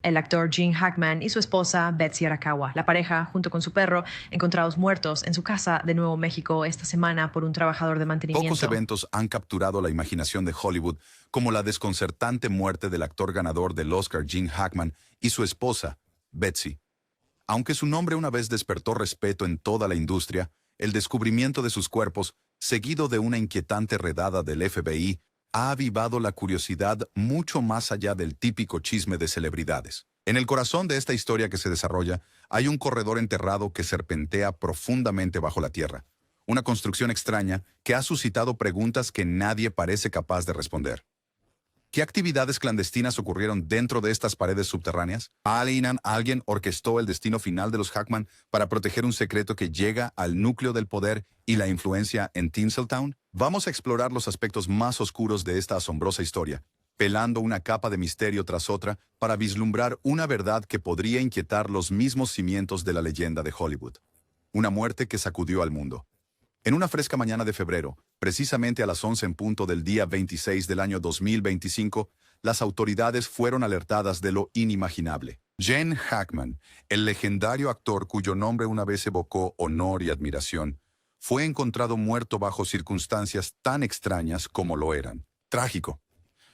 El actor Gene Hackman y su esposa Betsy Arakawa, la pareja, junto con su perro, encontrados muertos en su casa de Nuevo México esta semana por un trabajador de Pocos mantenimiento. eventos han capturado la imaginación de Hollywood como la desconcertante muerte del actor ganador del Oscar Gene Hackman y su esposa, Betsy. Aunque su nombre una vez despertó respeto en toda la industria, el descubrimiento de sus cuerpos, seguido de una inquietante redada del FBI, ha avivado la curiosidad mucho más allá del típico chisme de celebridades. En el corazón de esta historia que se desarrolla, hay un corredor enterrado que serpentea profundamente bajo la tierra. Una construcción extraña que ha suscitado preguntas que nadie parece capaz de responder. ¿Qué actividades clandestinas ocurrieron dentro de estas paredes subterráneas? ¿Alguien orquestó el destino final de los Hackman para proteger un secreto que llega al núcleo del poder y la influencia en Tinseltown? Vamos a explorar los aspectos más oscuros de esta asombrosa historia, pelando una capa de misterio tras otra para vislumbrar una verdad que podría inquietar los mismos cimientos de la leyenda de Hollywood. Una muerte que sacudió al mundo. En una fresca mañana de febrero, precisamente a las 11 en punto del día 26 del año 2025, las autoridades fueron alertadas de lo inimaginable. Gene Hackman, el legendario actor cuyo nombre una vez evocó honor y admiración, fue encontrado muerto bajo circunstancias tan extrañas como lo eran. Trágico.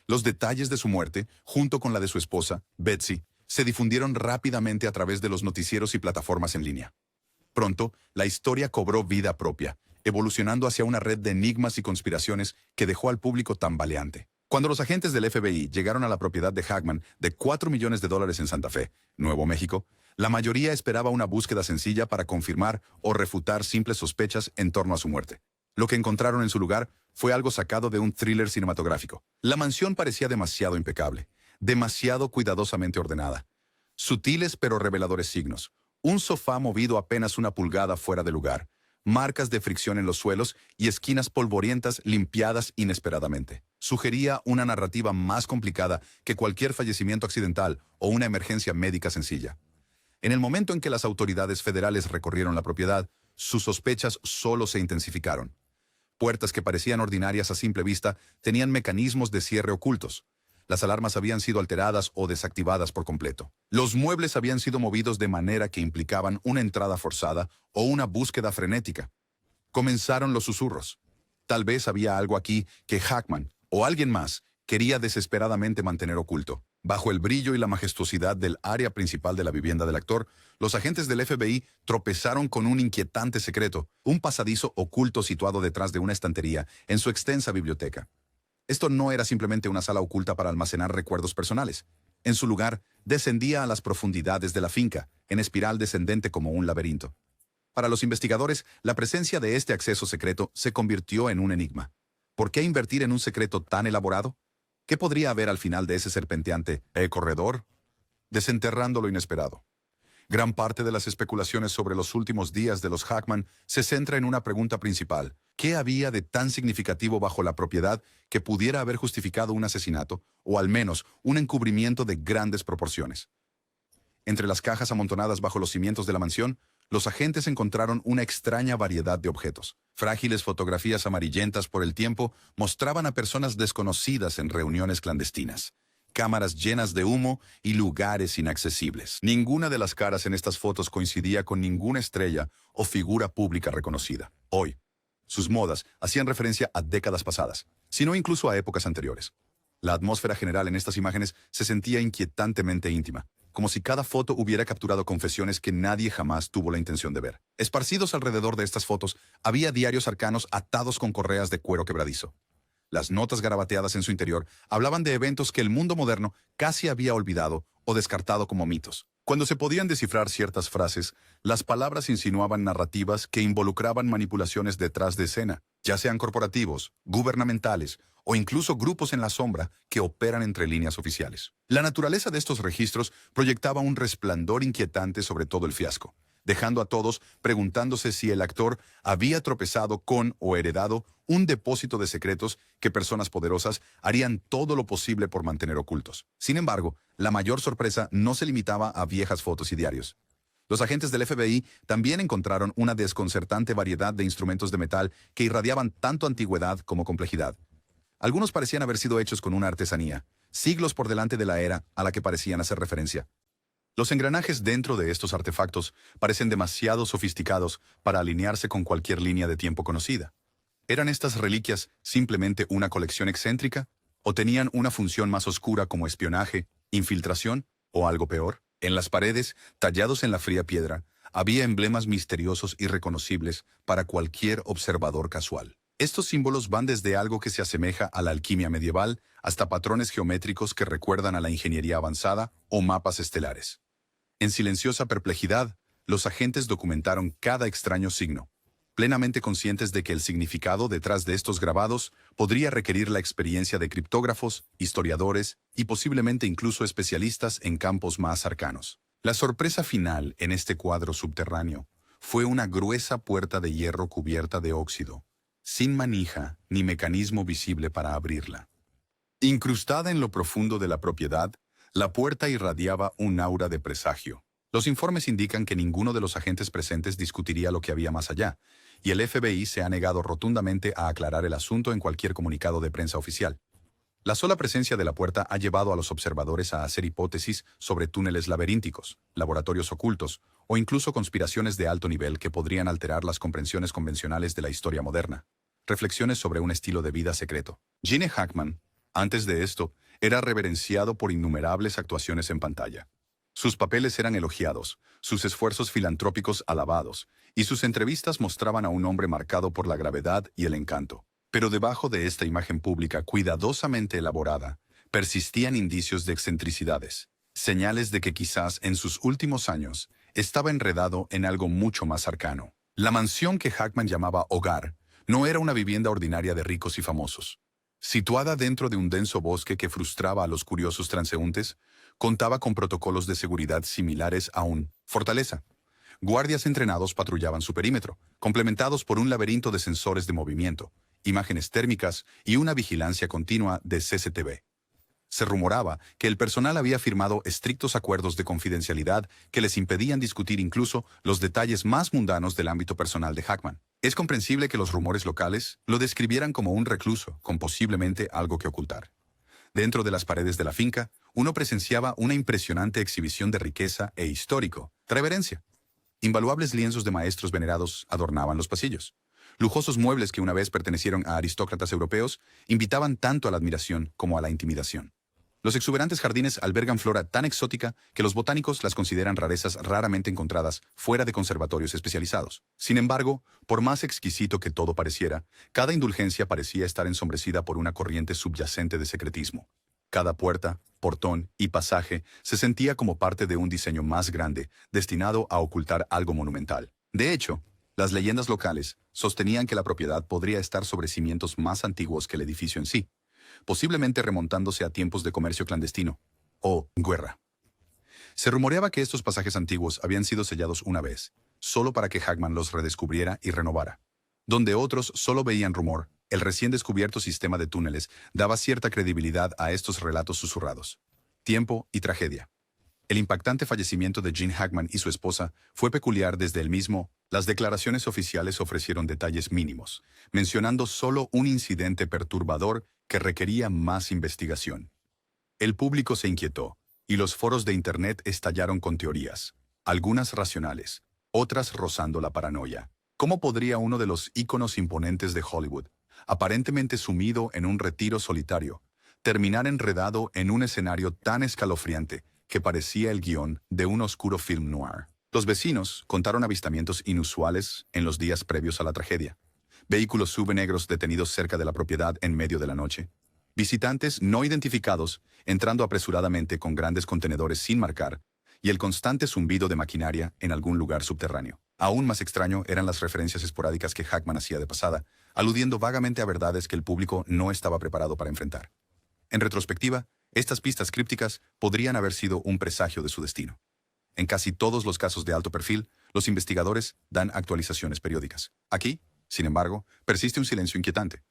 Los detalles de su muerte, junto con la de su esposa, Betsy, se difundieron rápidamente a través de los noticieros y plataformas en línea. Pronto, la historia cobró vida propia, evolucionando hacia una red de enigmas y conspiraciones que dejó al público tambaleante. Cuando los agentes del FBI llegaron a la propiedad de Hackman de $4 millones en Santa Fe, Nuevo México, la mayoría esperaba una búsqueda sencilla para confirmar o refutar simples sospechas en torno a su muerte. Lo que encontraron en su lugar fue algo sacado de un thriller cinematográfico. La mansión parecía demasiado impecable, demasiado cuidadosamente ordenada. Sutiles pero reveladores signos. Un sofá movido apenas una pulgada fuera de lugar, marcas de fricción en los suelos y esquinas polvorientas limpiadas inesperadamente. Sugería una narrativa más complicada que cualquier fallecimiento accidental o una emergencia médica sencilla. En el momento en que las autoridades federales recorrieron la propiedad, sus sospechas solo se intensificaron. Puertas que parecían ordinarias a simple vista tenían mecanismos de cierre ocultos. Las alarmas habían sido alteradas o desactivadas por completo. Los muebles habían sido movidos de manera que implicaban una entrada forzada o una búsqueda frenética. Comenzaron los susurros. Tal vez había algo aquí que Hackman, o alguien más, quería desesperadamente mantener oculto. Bajo el brillo y la majestuosidad del área principal de la vivienda del actor, los agentes del FBI tropezaron con un inquietante secreto, un pasadizo oculto situado detrás de una estantería en su extensa biblioteca. Esto no era simplemente una sala oculta para almacenar recuerdos personales. En su lugar, descendía a las profundidades de la finca, en espiral descendente como un laberinto. Para los investigadores, la presencia de este acceso secreto se convirtió en un enigma. ¿Por qué invertir en un secreto tan elaborado? ¿Qué podría haber al final de ese serpenteante corredor? Desenterrando lo inesperado. Gran parte de las especulaciones sobre los últimos días de los Hackman se centra en una pregunta principal. ¿Qué había de tan significativo bajo la propiedad que pudiera haber justificado un asesinato, o al menos un encubrimiento de grandes proporciones? Entre las cajas amontonadas bajo los cimientos de la mansión, los agentes encontraron una extraña variedad de objetos. Frágiles fotografías amarillentas por el tiempo mostraban a personas desconocidas en reuniones clandestinas. Cámaras llenas de humo y lugares inaccesibles. Ninguna de las caras en estas fotos coincidía con ninguna estrella o figura pública reconocida. Hoy, sus modas hacían referencia a décadas pasadas, sino incluso a épocas anteriores. La atmósfera general en estas imágenes se sentía inquietantemente íntima, como si cada foto hubiera capturado confesiones que nadie jamás tuvo la intención de ver. Esparcidos alrededor de estas fotos, había diarios arcanos atados con correas de cuero quebradizo. Las notas garabateadas en su interior hablaban de eventos que el mundo moderno casi había olvidado o descartado como mitos. Cuando se podían descifrar ciertas frases, las palabras insinuaban narrativas que involucraban manipulaciones detrás de escena, ya sean corporativos, gubernamentales o incluso grupos en la sombra que operan entre líneas oficiales. La naturaleza de estos registros proyectaba un resplandor inquietante sobre todo el fiasco, dejando a todos preguntándose si el actor había tropezado con o heredado un depósito de secretos que personas poderosas harían todo lo posible por mantener ocultos. Sin embargo, la mayor sorpresa no se limitaba a viejas fotos y diarios. Los agentes del FBI también encontraron una desconcertante variedad de instrumentos de metal que irradiaban tanto antigüedad como complejidad. Algunos parecían haber sido hechos con una artesanía, siglos por delante de la era a la que parecían hacer referencia. Los engranajes dentro de estos artefactos parecen demasiado sofisticados para alinearse con cualquier línea de tiempo conocida. ¿Eran estas reliquias simplemente una colección excéntrica? ¿O tenían una función más oscura como espionaje, infiltración o algo peor? En las paredes, tallados en la fría piedra, había emblemas misteriosos y reconocibles para cualquier observador casual. Estos símbolos van desde algo que se asemeja a la alquimia medieval hasta patrones geométricos que recuerdan a la ingeniería avanzada o mapas estelares. En silenciosa perplejidad, los agentes documentaron cada extraño signo, plenamente conscientes de que el significado detrás de estos grabados podría requerir la experiencia de criptógrafos, historiadores y posiblemente incluso especialistas en campos más arcanos. La sorpresa final en este cuadro subterráneo fue una gruesa puerta de hierro cubierta de óxido, sin manija ni mecanismo visible para abrirla. Incrustada en lo profundo de la propiedad, la puerta irradiaba un aura de presagio. Los informes indican que ninguno de los agentes presentes discutiría lo que había más allá, y el FBI se ha negado rotundamente a aclarar el asunto en cualquier comunicado de prensa oficial. La sola presencia de la puerta ha llevado a los observadores a hacer hipótesis sobre túneles laberínticos, laboratorios ocultos o incluso conspiraciones de alto nivel que podrían alterar las comprensiones convencionales de la historia moderna. Reflexiones sobre un estilo de vida secreto. Gene Hackman, antes de esto, era reverenciado por innumerables actuaciones en pantalla. Sus papeles eran elogiados, sus esfuerzos filantrópicos alabados, y sus entrevistas mostraban a un hombre marcado por la gravedad y el encanto. Pero debajo de esta imagen pública cuidadosamente elaborada, persistían indicios de excentricidades, señales de que quizás en sus últimos años estaba enredado en algo mucho más arcano. La mansión que Hackman llamaba hogar no era una vivienda ordinaria de ricos y famosos. Situada dentro de un denso bosque que frustraba a los curiosos transeúntes, contaba con protocolos de seguridad similares a un fortaleza. Guardias entrenados patrullaban su perímetro, complementados por un laberinto de sensores de movimiento, imágenes térmicas y una vigilancia continua de CCTV. Se rumoraba que el personal había firmado estrictos acuerdos de confidencialidad que les impedían discutir incluso los detalles más mundanos del ámbito personal de Hackman. Es comprensible que los rumores locales lo describieran como un recluso, con posiblemente algo que ocultar. Dentro de las paredes de la finca, uno presenciaba una impresionante exhibición de riqueza e histórico, reverencia. Invaluables lienzos de maestros venerados adornaban los pasillos. Lujosos muebles que una vez pertenecieron a aristócratas europeos invitaban tanto a la admiración como a la intimidación. Los exuberantes jardines albergan flora tan exótica que los botánicos las consideran rarezas raramente encontradas fuera de conservatorios especializados. Sin embargo, por más exquisito que todo pareciera, cada indulgencia parecía estar ensombrecida por una corriente subyacente de secretismo. Cada puerta, portón y pasaje se sentía como parte de un diseño más grande, destinado a ocultar algo monumental. De hecho, las leyendas locales sostenían que la propiedad podría estar sobre cimientos más antiguos que el edificio en sí, posiblemente remontándose a tiempos de comercio clandestino o guerra. Se rumoreaba que estos pasajes antiguos habían sido sellados una vez, solo para que Hackman los redescubriera y renovara. Donde otros solo veían rumor, el recién descubierto sistema de túneles daba cierta credibilidad a estos relatos susurrados. Tiempo y tragedia. El impactante fallecimiento de Gene Hackman y su esposa fue peculiar desde el mismo. Las declaraciones oficiales ofrecieron detalles mínimos, mencionando solo un incidente perturbador que requería más investigación. El público se inquietó, y los foros de Internet estallaron con teorías, algunas racionales, otras rozando la paranoia. ¿Cómo podría uno de los íconos imponentes de Hollywood, aparentemente sumido en un retiro solitario, terminar enredado en un escenario tan escalofriante que parecía el guión de un oscuro film noir? Los vecinos contaron avistamientos inusuales en los días previos a la tragedia. Vehículos subnegros detenidos cerca de la propiedad en medio de la noche. Visitantes no identificados entrando apresuradamente con grandes contenedores sin marcar, y el constante zumbido de maquinaria en algún lugar subterráneo. Aún más extraño eran las referencias esporádicas que Hackman hacía de pasada, aludiendo vagamente a verdades que el público no estaba preparado para enfrentar. En retrospectiva, estas pistas crípticas podrían haber sido un presagio de su destino. En casi todos los casos de alto perfil, los investigadores dan actualizaciones periódicas. Aquí, sin embargo, persiste un silencio inquietante.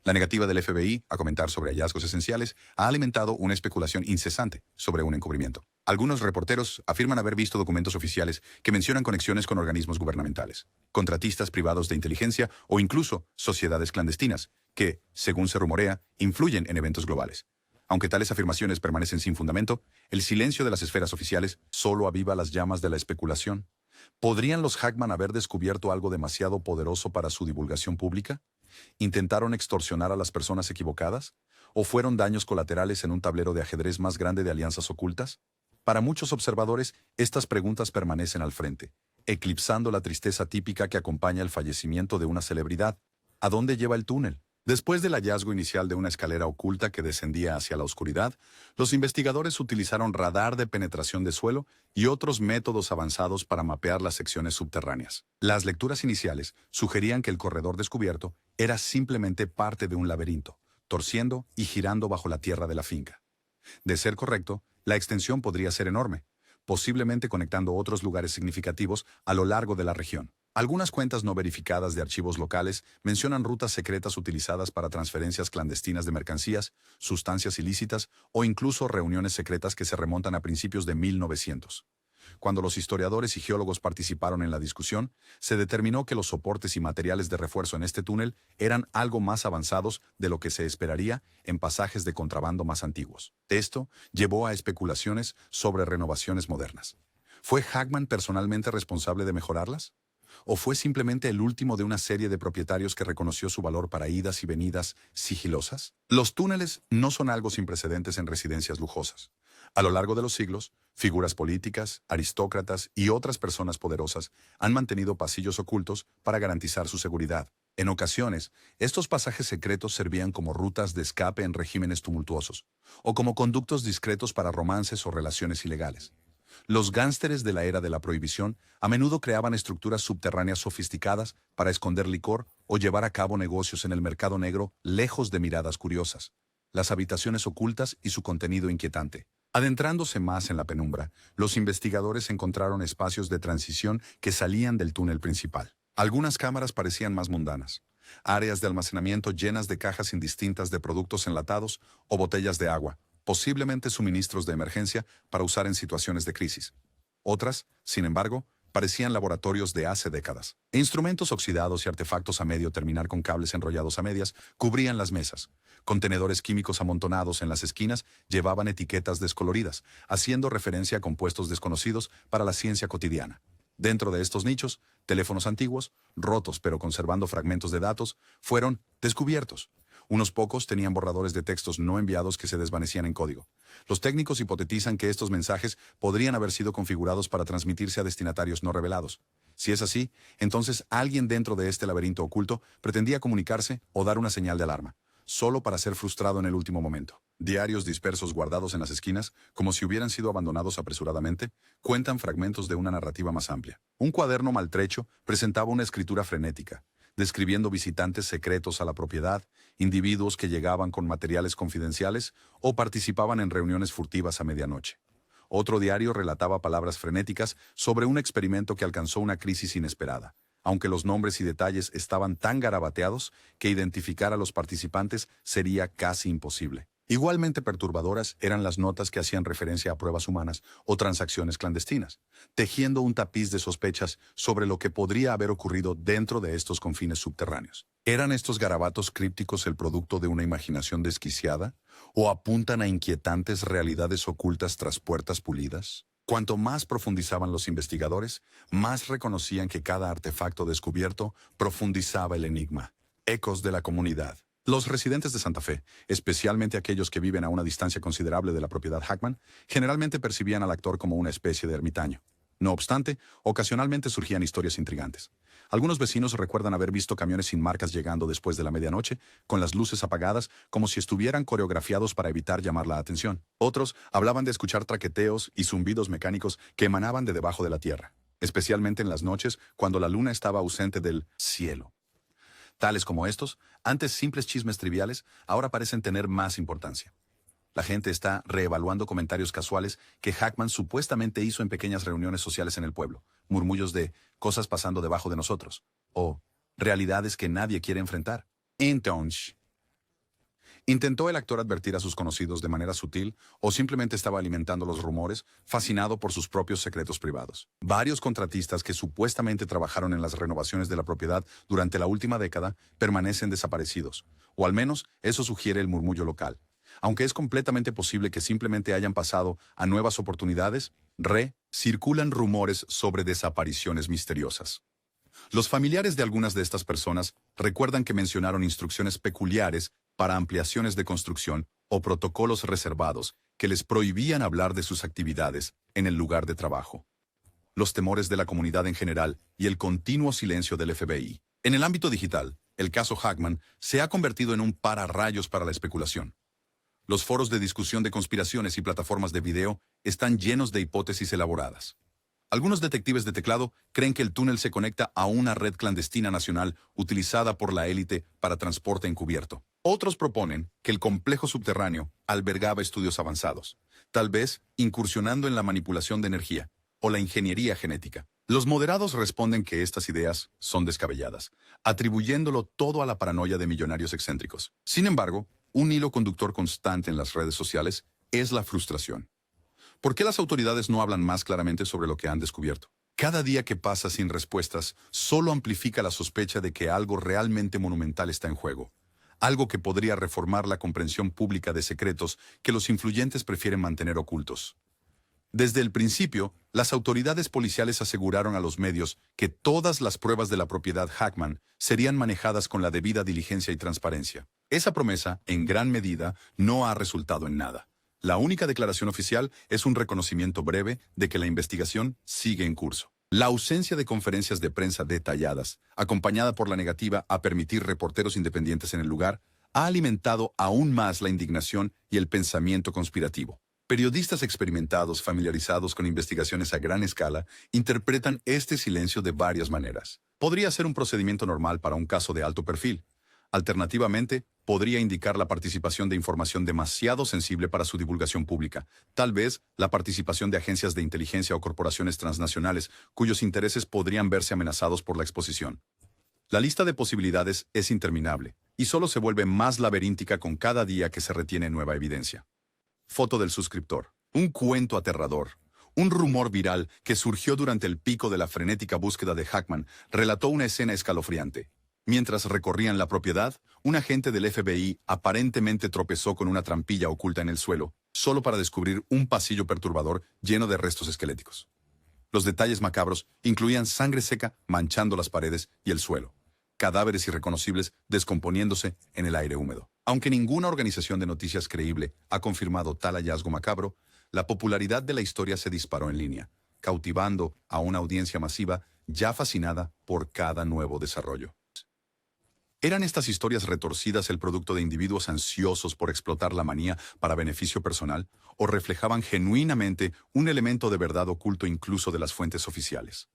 La negativa del FBI a comentar sobre hallazgos esenciales ha alimentado una especulación incesante sobre un encubrimiento. Algunos reporteros afirman haber visto documentos oficiales que mencionan conexiones con organismos gubernamentales, contratistas privados de inteligencia o incluso sociedades clandestinas, que, según se rumorea, influyen en eventos globales. Aunque tales afirmaciones permanecen sin fundamento, el silencio de las esferas oficiales solo aviva las llamas de la especulación. ¿Podrían los Hackman haber descubierto algo demasiado poderoso para su divulgación pública? ¿Intentaron extorsionar a las personas equivocadas? ¿O fueron daños colaterales en un tablero de ajedrez más grande de alianzas ocultas? Para muchos observadores, estas preguntas permanecen al frente, eclipsando la tristeza típica que acompaña el fallecimiento de una celebridad. ¿A dónde lleva el túnel? Después del hallazgo inicial de una escalera oculta que descendía hacia la oscuridad, los investigadores utilizaron radar de penetración de suelo y otros métodos avanzados para mapear las secciones subterráneas. Las lecturas iniciales sugerían que el corredor descubierto era simplemente parte de un laberinto, torciendo y girando bajo la tierra de la finca. De ser correcto, la extensión podría ser enorme, posiblemente conectando otros lugares significativos a lo largo de la región. Algunas cuentas no verificadas de archivos locales mencionan rutas secretas utilizadas para transferencias clandestinas de mercancías, sustancias ilícitas o incluso reuniones secretas que se remontan a principios de 1900. Cuando los historiadores y geólogos participaron en la discusión, se determinó que los soportes y materiales de refuerzo en este túnel eran algo más avanzados de lo que se esperaría en pasajes de contrabando más antiguos. Esto llevó a especulaciones sobre renovaciones modernas. ¿Fue Hackman personalmente responsable de mejorarlas? ¿O fue simplemente el último de una serie de propietarios que reconoció su valor para idas y venidas sigilosas? Los túneles no son algo sin precedentes en residencias lujosas. A lo largo de los siglos, figuras políticas, aristócratas y otras personas poderosas han mantenido pasillos ocultos para garantizar su seguridad. En ocasiones, estos pasajes secretos servían como rutas de escape en regímenes tumultuosos, o como conductos discretos para romances o relaciones ilegales. Los gánsteres de la era de la prohibición a menudo creaban estructuras subterráneas sofisticadas para esconder licor o llevar a cabo negocios en el mercado negro lejos de miradas curiosas. Las habitaciones ocultas y su contenido inquietante. Adentrándose más en la penumbra, los investigadores encontraron espacios de transición que salían del túnel principal. Algunas cámaras parecían más mundanas. Áreas de almacenamiento llenas de cajas indistintas de productos enlatados o botellas de agua, posiblemente suministros de emergencia para usar en situaciones de crisis. Otras, sin embargo, parecían laboratorios de hace décadas. Instrumentos oxidados y artefactos a medio terminar con cables enrollados a medias cubrían las mesas. Contenedores químicos amontonados en las esquinas llevaban etiquetas descoloridas, haciendo referencia a compuestos desconocidos para la ciencia cotidiana. Dentro de estos nichos, teléfonos antiguos, rotos pero conservando fragmentos de datos, fueron descubiertos. Unos pocos tenían borradores de textos no enviados que se desvanecían en código. Los técnicos hipotetizan que estos mensajes podrían haber sido configurados para transmitirse a destinatarios no revelados. Si es así, entonces alguien dentro de este laberinto oculto pretendía comunicarse o dar una señal de alarma, solo para ser frustrado en el último momento. Diarios dispersos guardados en las esquinas, como si hubieran sido abandonados apresuradamente, cuentan fragmentos de una narrativa más amplia. Un cuaderno maltrecho presentaba una escritura frenética, describiendo visitantes secretos a la propiedad, individuos que llegaban con materiales confidenciales o participaban en reuniones furtivas a medianoche. Otro diario relataba palabras frenéticas sobre un experimento que alcanzó una crisis inesperada, aunque los nombres y detalles estaban tan garabateados que identificar a los participantes sería casi imposible. Igualmente perturbadoras eran las notas que hacían referencia a pruebas humanas o transacciones clandestinas, tejiendo un tapiz de sospechas sobre lo que podría haber ocurrido dentro de estos confines subterráneos. ¿Eran estos garabatos crípticos el producto de una imaginación desquiciada? ¿O apuntan a inquietantes realidades ocultas tras puertas pulidas? Cuanto más profundizaban los investigadores, más reconocían que cada artefacto descubierto profundizaba el enigma. Ecos de la comunidad. Los residentes de Santa Fe, especialmente aquellos que viven a una distancia considerable de la propiedad Hackman, generalmente percibían al actor como una especie de ermitaño. No obstante, ocasionalmente surgían historias intrigantes. Algunos vecinos recuerdan haber visto camiones sin marcas llegando después de la medianoche, con las luces apagadas, como si estuvieran coreografiados para evitar llamar la atención. Otros hablaban de escuchar traqueteos y zumbidos mecánicos que emanaban de debajo de la tierra, especialmente en las noches cuando la luna estaba ausente del cielo. Tales como estos, antes simples chismes triviales, ahora parecen tener más importancia. La gente está reevaluando comentarios casuales que Hackman supuestamente hizo en pequeñas reuniones sociales en el pueblo, murmullos de cosas pasando debajo de nosotros, o realidades que nadie quiere enfrentar. Entonces, ¿Intentó el actor advertir a sus conocidos de manera sutil o simplemente estaba alimentando los rumores, fascinado por sus propios secretos privados? Varios contratistas que supuestamente trabajaron en las renovaciones de la propiedad durante la última década permanecen desaparecidos, o al menos eso sugiere el murmullo local. Aunque es completamente posible que simplemente hayan pasado a nuevas oportunidades, circulan rumores sobre desapariciones misteriosas. Los familiares de algunas de estas personas recuerdan que mencionaron instrucciones peculiares para ampliaciones de construcción o protocolos reservados que les prohibían hablar de sus actividades en el lugar de trabajo. Los temores de la comunidad en general y el continuo silencio del FBI. En el ámbito digital, el caso Hackman se ha convertido en un pararrayos para la especulación. Los foros de discusión de conspiraciones y plataformas de video están llenos de hipótesis elaboradas. Algunos detectives de teclado creen que el túnel se conecta a una red clandestina nacional utilizada por la élite para transporte encubierto. Otros proponen que el complejo subterráneo albergaba estudios avanzados, tal vez incursionando en la manipulación de energía o la ingeniería genética. Los moderados responden que estas ideas son descabelladas, atribuyéndolo todo a la paranoia de millonarios excéntricos. Sin embargo, un hilo conductor constante en las redes sociales es la frustración. ¿Por qué las autoridades no hablan más claramente sobre lo que han descubierto? Cada día que pasa sin respuestas solo amplifica la sospecha de que algo realmente monumental está en juego. Algo que podría reformar la comprensión pública de secretos que los influyentes prefieren mantener ocultos. Desde el principio, las autoridades policiales aseguraron a los medios que todas las pruebas de la propiedad Hackman serían manejadas con la debida diligencia y transparencia. Esa promesa, en gran medida, no ha resultado en nada. La única declaración oficial es un reconocimiento breve de que la investigación sigue en curso. La ausencia de conferencias de prensa detalladas, acompañada por la negativa a permitir reporteros independientes en el lugar, ha alimentado aún más la indignación y el pensamiento conspirativo. Periodistas experimentados, familiarizados con investigaciones a gran escala, interpretan este silencio de varias maneras. Podría ser un procedimiento normal para un caso de alto perfil. Alternativamente, podría indicar la participación de información demasiado sensible para su divulgación pública, tal vez la participación de agencias de inteligencia o corporaciones transnacionales cuyos intereses podrían verse amenazados por la exposición. La lista de posibilidades es interminable y solo se vuelve más laberíntica con cada día que se retiene nueva evidencia. Foto del suscriptor. Un cuento aterrador. Un rumor viral que surgió durante el pico de la frenética búsqueda de Hackman relató una escena escalofriante. Mientras recorrían la propiedad, un agente del FBI aparentemente tropezó con una trampilla oculta en el suelo, solo para descubrir un pasillo perturbador lleno de restos esqueléticos. Los detalles macabros incluían sangre seca manchando las paredes y el suelo, cadáveres irreconocibles descomponiéndose en el aire húmedo. Aunque ninguna organización de noticias creíble ha confirmado tal hallazgo macabro, la popularidad de la historia se disparó en línea, cautivando a una audiencia masiva ya fascinada por cada nuevo desarrollo. ¿Eran estas historias retorcidas el producto de individuos ansiosos por explotar la manía para beneficio personal, o reflejaban genuinamente un elemento de verdad oculto incluso de las fuentes oficiales?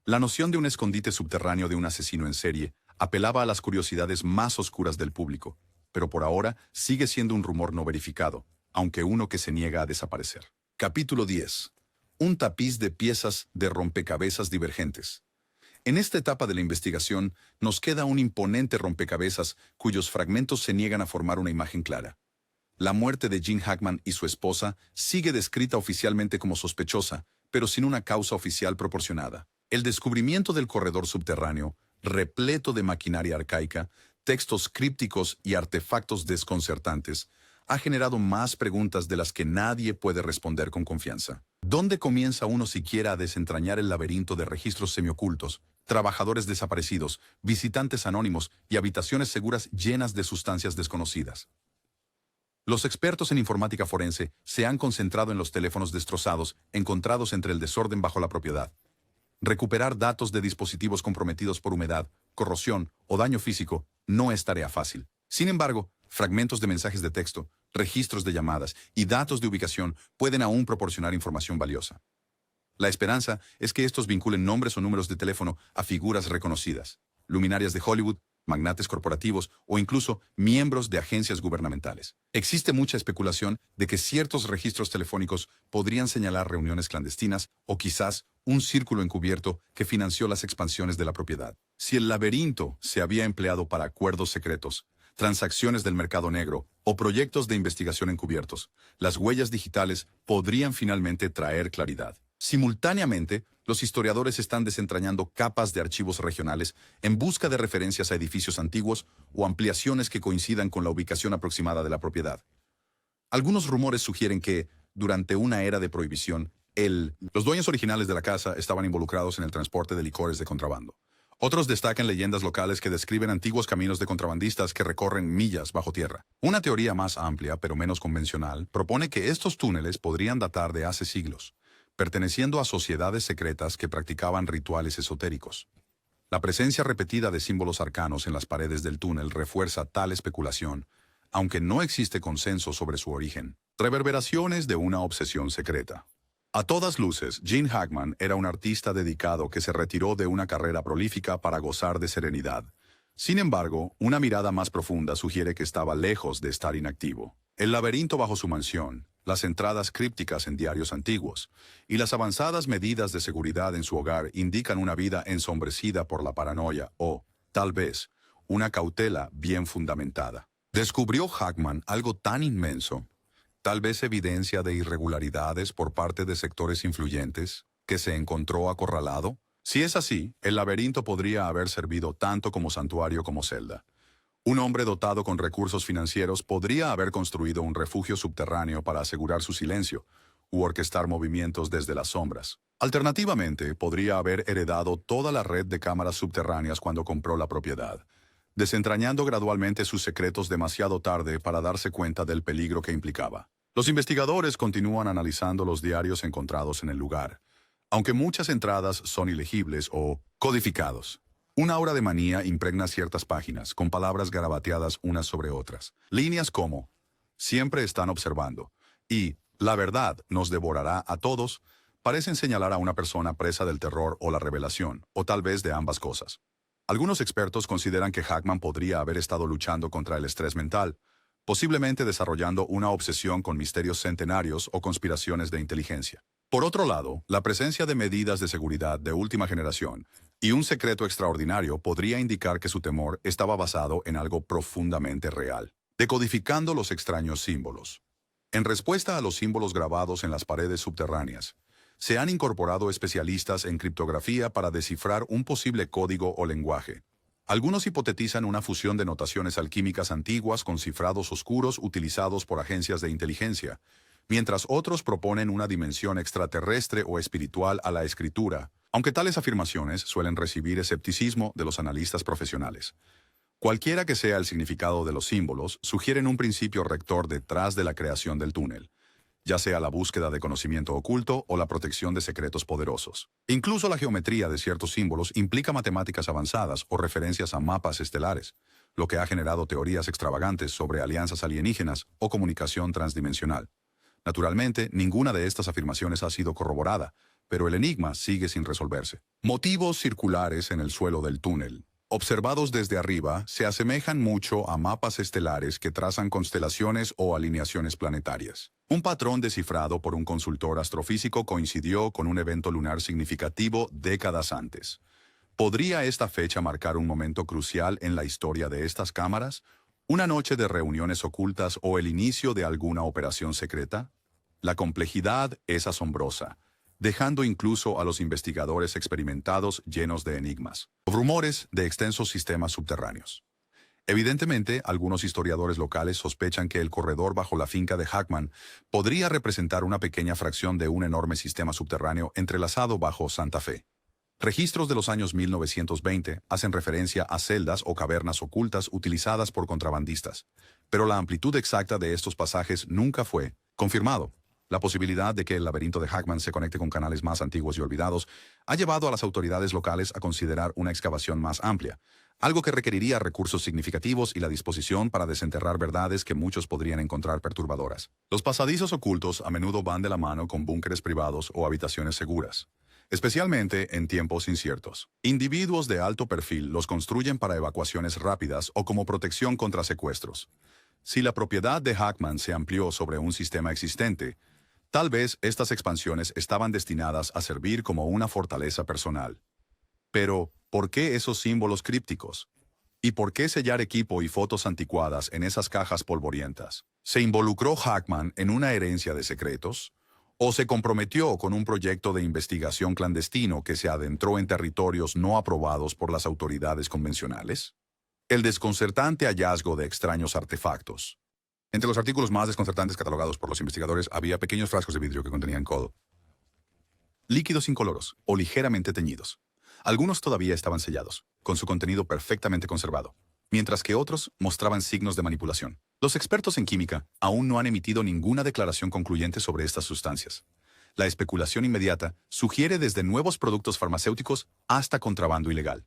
La noción de un escondite subterráneo de un asesino en serie apelaba a las curiosidades más oscuras del público, pero por ahora sigue siendo un rumor no verificado, aunque uno que se niega a desaparecer. Capítulo 10. Un tapiz de piezas de rompecabezas divergentes. En esta etapa de la investigación, nos queda un imponente rompecabezas cuyos fragmentos se niegan a formar una imagen clara. La muerte de Gene Hackman y su esposa sigue descrita oficialmente como sospechosa, pero sin una causa oficial proporcionada. El descubrimiento del corredor subterráneo, repleto de maquinaria arcaica, textos crípticos y artefactos desconcertantes, ha generado más preguntas de las que nadie puede responder con confianza. ¿Dónde comienza uno siquiera a desentrañar el laberinto de registros semiocultos, trabajadores desaparecidos, visitantes anónimos y habitaciones seguras llenas de sustancias desconocidas? Los expertos en informática forense se han concentrado en los teléfonos destrozados encontrados entre el desorden bajo la propiedad. Recuperar datos de dispositivos comprometidos por humedad, corrosión o daño físico no es tarea fácil. Sin embargo, fragmentos de mensajes de texto, registros de llamadas y datos de ubicación pueden aún proporcionar información valiosa. La esperanza es que estos vinculen nombres o números de teléfono a figuras reconocidas, luminarias de Hollywood, magnates corporativos o incluso miembros de agencias gubernamentales. Existe mucha especulación de que ciertos registros telefónicos podrían señalar reuniones clandestinas o quizás un círculo encubierto que financió las expansiones de la propiedad. Si el laberinto se había empleado para acuerdos secretos, transacciones del mercado negro o proyectos de investigación encubiertos, las huellas digitales podrían finalmente traer claridad. Simultáneamente, los historiadores están desentrañando capas de archivos regionales en busca de referencias a edificios antiguos o ampliaciones que coincidan con la ubicación aproximada de la propiedad. Algunos rumores sugieren que, durante una era de prohibición, los dueños originales de la casa estaban involucrados en el transporte de licores de contrabando. Otros destacan leyendas locales que describen antiguos caminos de contrabandistas que recorren millas bajo tierra. Una teoría más amplia, pero menos convencional, propone que estos túneles podrían datar de hace siglos, perteneciendo a sociedades secretas que practicaban rituales esotéricos. La presencia repetida de símbolos arcanos en las paredes del túnel refuerza tal especulación, aunque no existe consenso sobre su origen. Reverberaciones de una obsesión secreta. A todas luces, Gene Hackman era un artista dedicado que se retiró de una carrera prolífica para gozar de serenidad. Sin embargo, una mirada más profunda sugiere que estaba lejos de estar inactivo. El laberinto bajo su mansión, las entradas crípticas en diarios antiguos y las avanzadas medidas de seguridad en su hogar indican una vida ensombrecida por la paranoia o, tal vez, una cautela bien fundamentada. ¿Descubrió Hackman algo tan inmenso? Tal vez evidencia de irregularidades por parte de sectores influyentes, que se encontró acorralado. Si es así, el laberinto podría haber servido tanto como santuario como celda. Un hombre dotado con recursos financieros podría haber construido un refugio subterráneo para asegurar su silencio, u orquestar movimientos desde las sombras. Alternativamente, podría haber heredado toda la red de cámaras subterráneas cuando compró la propiedad, desentrañando gradualmente sus secretos demasiado tarde para darse cuenta del peligro que implicaba. Los investigadores continúan analizando los diarios encontrados en el lugar, aunque muchas entradas son ilegibles o codificados. Una aura de manía impregna ciertas páginas, con palabras garabateadas unas sobre otras. Líneas como, siempre están observando, y, la verdad nos devorará a todos, parecen señalar a una persona presa del terror o la revelación, o tal vez de ambas cosas. Algunos expertos consideran que Hackman podría haber estado luchando contra el estrés mental, posiblemente desarrollando una obsesión con misterios centenarios o conspiraciones de inteligencia. Por otro lado, la presencia de medidas de seguridad de última generación y un secreto extraordinario podría indicar que su temor estaba basado en algo profundamente real. Decodificando los extraños símbolos. En respuesta a los símbolos grabados en las paredes subterráneas, se han incorporado especialistas en criptografía para descifrar un posible código o lenguaje. Algunos hipotetizan una fusión de notaciones alquímicas antiguas con cifrados oscuros utilizados por agencias de inteligencia, mientras otros proponen una dimensión extraterrestre o espiritual a la escritura, aunque tales afirmaciones suelen recibir escepticismo de los analistas profesionales. Cualquiera que sea el significado de los símbolos, sugieren un principio rector detrás de la creación del túnel, ya sea la búsqueda de conocimiento oculto o la protección de secretos poderosos. Incluso la geometría de ciertos símbolos implica matemáticas avanzadas o referencias a mapas estelares, lo que ha generado teorías extravagantes sobre alianzas alienígenas o comunicación transdimensional. Naturalmente, ninguna de estas afirmaciones ha sido corroborada, pero el enigma sigue sin resolverse. Motivos circulares en el suelo del túnel. Observados desde arriba, se asemejan mucho a mapas estelares que trazan constelaciones o alineaciones planetarias. Un patrón descifrado por un consultor astrofísico coincidió con un evento lunar significativo décadas antes. ¿Podría esta fecha marcar un momento crucial en la historia de estas cámaras? ¿Una noche de reuniones ocultas o el inicio de alguna operación secreta? La complejidad es asombrosa, dejando incluso a los investigadores experimentados llenos de enigmas. Rumores de extensos sistemas subterráneos. Evidentemente, algunos historiadores locales sospechan que el corredor bajo la finca de Hackman podría representar una pequeña fracción de un enorme sistema subterráneo entrelazado bajo Santa Fe. Registros de los años 1920 hacen referencia a celdas o cavernas ocultas utilizadas por contrabandistas, pero la amplitud exacta de estos pasajes nunca fue confirmado. La posibilidad de que el laberinto de Hackman se conecte con canales más antiguos y olvidados ha llevado a las autoridades locales a considerar una excavación más amplia, algo que requeriría recursos significativos y la disposición para desenterrar verdades que muchos podrían encontrar perturbadoras. Los pasadizos ocultos a menudo van de la mano con búnkeres privados o habitaciones seguras, especialmente en tiempos inciertos. Individuos de alto perfil los construyen para evacuaciones rápidas o como protección contra secuestros. Si la propiedad de Hackman se amplió sobre un sistema existente, tal vez estas expansiones estaban destinadas a servir como una fortaleza personal. Pero, ¿por qué esos símbolos crípticos? ¿Y por qué sellar equipo y fotos anticuadas en esas cajas polvorientas? ¿Se involucró Hackman en una herencia de secretos? ¿O se comprometió con un proyecto de investigación clandestino que se adentró en territorios no aprobados por las autoridades convencionales? El desconcertante hallazgo de extraños artefactos. Entre los artículos más desconcertantes catalogados por los investigadores había pequeños frascos de vidrio que contenían codo. Líquidos incoloros o ligeramente teñidos. Algunos todavía estaban sellados, con su contenido perfectamente conservado, mientras que otros mostraban signos de manipulación. Los expertos en química aún no han emitido ninguna declaración concluyente sobre estas sustancias. La especulación inmediata sugiere desde nuevos productos farmacéuticos hasta contrabando ilegal.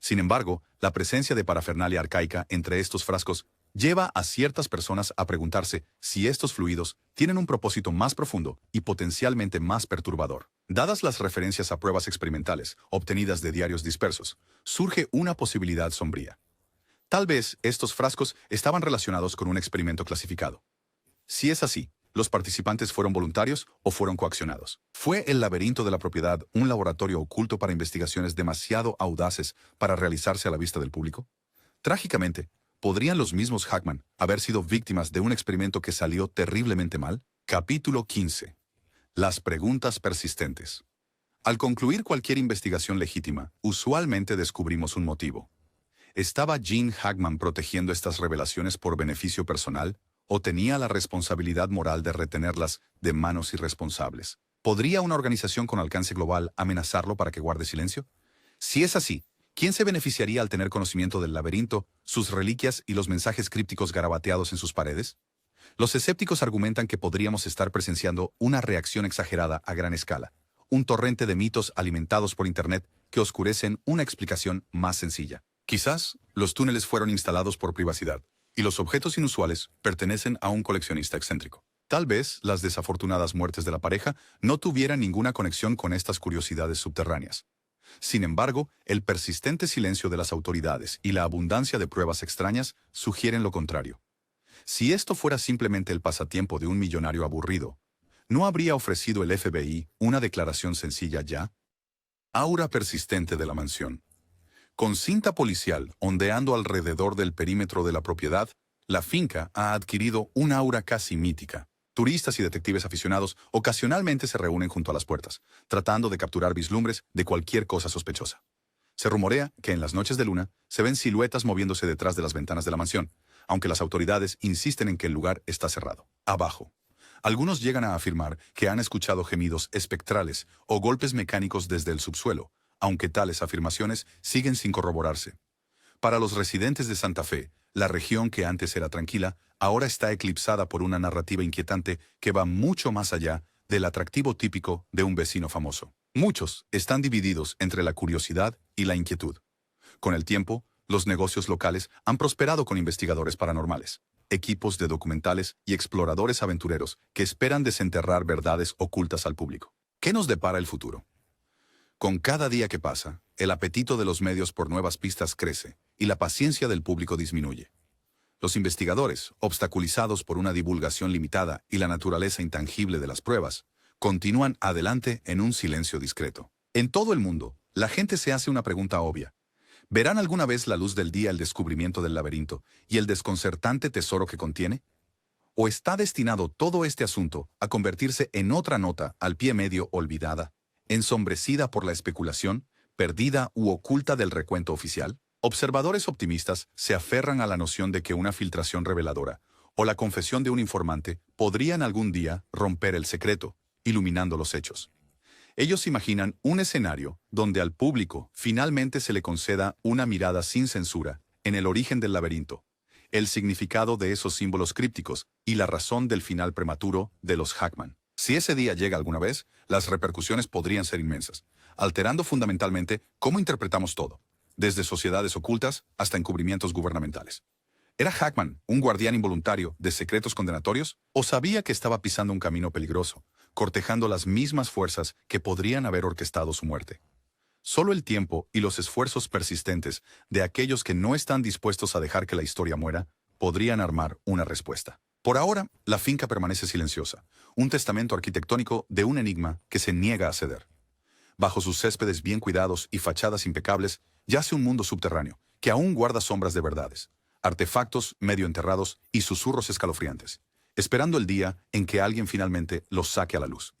Sin embargo, la presencia de parafernalia arcaica entre estos frascos lleva a ciertas personas a preguntarse si estos fluidos tienen un propósito más profundo y potencialmente más perturbador. Dadas las referencias a pruebas experimentales obtenidas de diarios dispersos, surge una posibilidad sombría. Tal vez estos frascos estaban relacionados con un experimento clasificado. Si es así, ¿los participantes fueron voluntarios o fueron coaccionados? ¿Fue el laberinto de la propiedad un laboratorio oculto para investigaciones demasiado audaces para realizarse a la vista del público? Trágicamente, ¿podrían los mismos Hackman haber sido víctimas de un experimento que salió terriblemente mal? Capítulo 15. Las preguntas persistentes. Al concluir cualquier investigación legítima, usualmente descubrimos un motivo. ¿Estaba Gene Hackman protegiendo estas revelaciones por beneficio personal o tenía la responsabilidad moral de retenerlas de manos irresponsables? ¿Podría una organización con alcance global amenazarlo para que guarde silencio? Si es así, ¿quién se beneficiaría al tener conocimiento del laberinto, sus reliquias y los mensajes crípticos garabateados en sus paredes? Los escépticos argumentan que podríamos estar presenciando una reacción exagerada a gran escala, un torrente de mitos alimentados por Internet que oscurecen una explicación más sencilla. Quizás los túneles fueron instalados por privacidad, y los objetos inusuales pertenecen a un coleccionista excéntrico. Tal vez las desafortunadas muertes de la pareja no tuvieran ninguna conexión con estas curiosidades subterráneas. Sin embargo, el persistente silencio de las autoridades y la abundancia de pruebas extrañas sugieren lo contrario. Si esto fuera simplemente el pasatiempo de un millonario aburrido, ¿no habría ofrecido el FBI una declaración sencilla ya? Aura persistente de la mansión. Con cinta policial ondeando alrededor del perímetro de la propiedad, la finca ha adquirido un aura casi mítica. Turistas y detectives aficionados ocasionalmente se reúnen junto a las puertas, tratando de capturar vislumbres de cualquier cosa sospechosa. Se rumorea que en las noches de luna se ven siluetas moviéndose detrás de las ventanas de la mansión, aunque las autoridades insisten en que el lugar está cerrado. Abajo. Algunos llegan a afirmar que han escuchado gemidos espectrales o golpes mecánicos desde el subsuelo, aunque tales afirmaciones siguen sin corroborarse. Para los residentes de Santa Fe, la región que antes era tranquila, ahora está eclipsada por una narrativa inquietante que va mucho más allá del atractivo típico de un vecino famoso. Muchos están divididos entre la curiosidad y la inquietud. Con el tiempo, los negocios locales han prosperado con investigadores paranormales, equipos de documentales y exploradores aventureros que esperan desenterrar verdades ocultas al público. ¿Qué nos depara el futuro? Con cada día que pasa, el apetito de los medios por nuevas pistas crece y la paciencia del público disminuye. Los investigadores, obstaculizados por una divulgación limitada y la naturaleza intangible de las pruebas, continúan adelante en un silencio discreto. En todo el mundo, la gente se hace una pregunta obvia. ¿Verán alguna vez la luz del día el descubrimiento del laberinto y el desconcertante tesoro que contiene? ¿O está destinado todo este asunto a convertirse en otra nota al pie medio olvidada, ensombrecida por la especulación, perdida u oculta del recuento oficial? Observadores optimistas se aferran a la noción de que una filtración reveladora o la confesión de un informante podrían algún día romper el secreto, iluminando los hechos. Ellos imaginan un escenario donde al público finalmente se le conceda una mirada sin censura en el origen del laberinto, el significado de esos símbolos crípticos y la razón del final prematuro de los Hackman. Si ese día llega alguna vez, las repercusiones podrían ser inmensas, alterando fundamentalmente cómo interpretamos todo, desde sociedades ocultas hasta encubrimientos gubernamentales. ¿Era Hackman un guardián involuntario de secretos condenatorios o sabía que estaba pisando un camino peligroso, cortejando las mismas fuerzas que podrían haber orquestado su muerte? Solo el tiempo y los esfuerzos persistentes de aquellos que no están dispuestos a dejar que la historia muera podrían armar una respuesta. Por ahora, la finca permanece silenciosa, un testamento arquitectónico de un enigma que se niega a ceder. Bajo sus céspedes bien cuidados y fachadas impecables, yace un mundo subterráneo, que aún guarda sombras de verdades, artefactos medio enterrados y susurros escalofriantes, esperando el día en que alguien finalmente los saque a la luz.